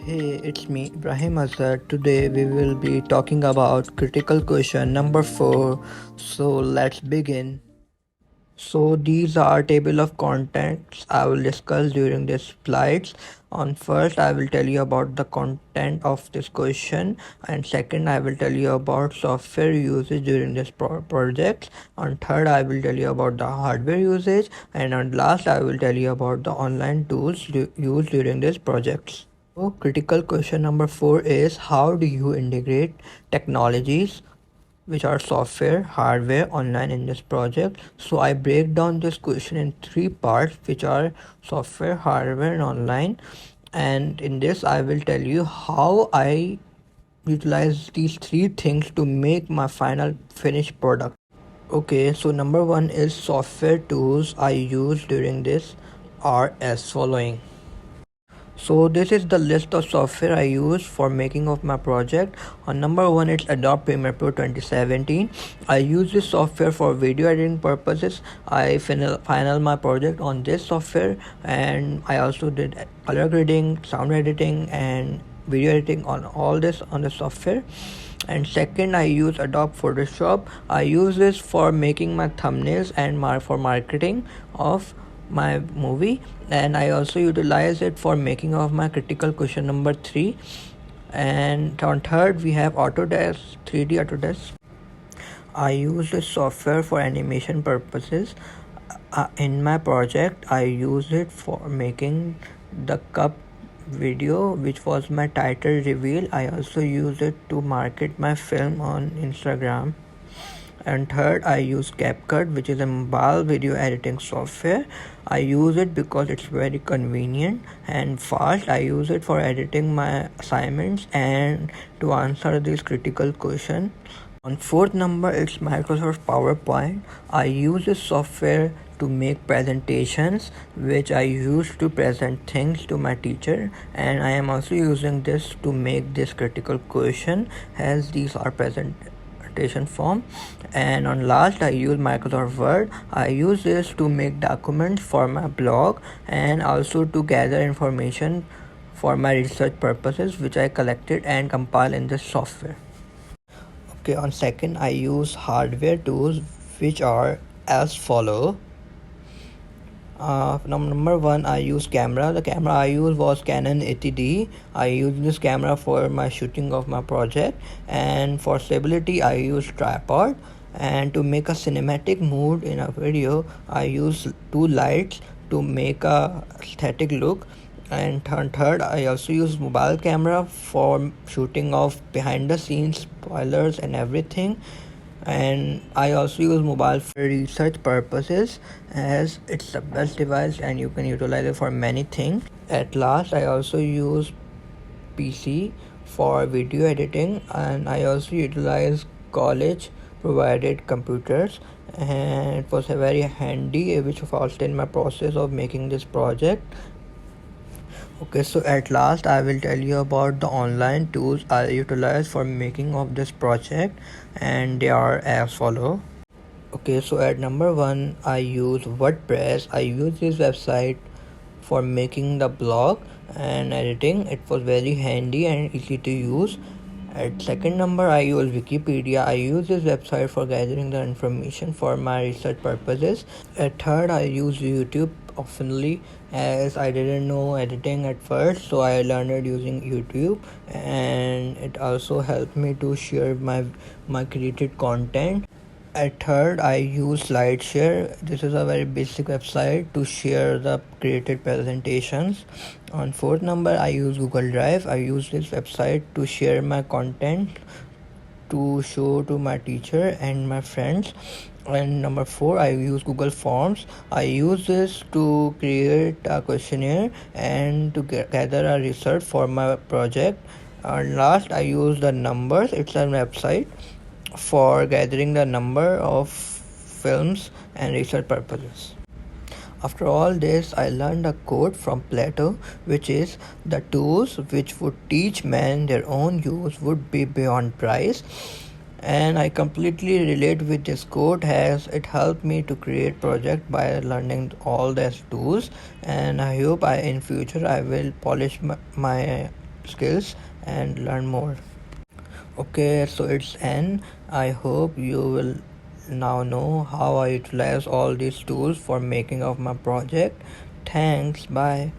Hey, it's me, Ibrahim Azhar. Today we will be talking about critical question number 4. So let's begin. So these are table of contents I will discuss during this slides. On first, I will tell you about the content of this question, and second, I will tell you about software usage during this project. On third, I will tell you about the hardware usage, and on last, I will tell you about the online tools used during this projects. So critical question number 4 is, how do you integrate technologies which are software, hardware, online in this project? So I break down this question in three parts, which are software, hardware, and online. And in this, I will tell you how I utilize these three things to make my final finished product. Okay, so number one is software tools I use during this are as following. So this is the list of software I use for making of my project. On number one, it's Adobe Premiere Pro 2017. I use this software for video editing purposes. I final my project on this software, and I also did color grading, sound editing, and video editing on all this on the software. And second, I use Adobe Photoshop. I use this for making my thumbnails and for marketing of my movie, and I also utilize it for making of my critical question number 3. And on third, we have Autodesk 3D Autodesk. I use this software for animation purposes. In my project, I use it for making the cup video, which was my title reveal. I also use it to market my film on Instagram. And third, I use CapCut, which is a mobile video editing software. I use it because it's very convenient and fast. I use it for editing my assignments and to answer these critical questions. On fourth number, it's Microsoft PowerPoint. I use this software to make presentations, which I use to present things to my teacher, and I am also using this to make this critical question, as these are presentation form. And on last, I use Microsoft Word. I use this to make documents for my blog and also to gather information for my research purposes, which I collected and compile in this software. Okay, on second, I use hardware tools, which are as follow. Number one, I use camera. The camera I used was Canon 80D. I used this camera for my shooting of my project, and for stability I use tripod. And to make a cinematic mood in a video, I use two lights to make a aesthetic look. And third, I also use mobile camera for shooting of behind the scenes spoilers and everything. And I also use mobile for research purposes, as it's the best device and you can utilize it for many things. At last, I also use PC for video editing, and I also utilize college provided computers, and it was a very handy, which was in my process of making this project. Okay, so at last I will tell you about the online tools I utilize for making of this project, and they are as follow. Okay, so at number one, I use WordPress. I use this website for making the blog and editing. It was very handy and easy to use. At second number, I use Wikipedia. I use this website for gathering the information for my research purposes. At third, I use YouTube oftenly, as I didn't know editing at first, so I learned it using YouTube, and it also helped me to share my created content. At third, I use SlideShare. This is a very basic website to share the created presentations. On fourth number, I use Google Drive. I use this website to share my content to show to my teacher and my friends. And number 4, I use Google Forms. I use this to create a questionnaire and to gather a research for my project. And last, I use the numbers. It's a website for gathering the number of films and research purposes. After all this, I learned a quote from Plato, which is, "The tools which would teach men their own use would be beyond price." And I completely relate with this quote, as it helped me to create project by learning all these tools. And I hope in future I will polish my skills and learn more. Okay, so it's N. I hope you will now know how I utilize all these tools for making of my project. Thanks, bye.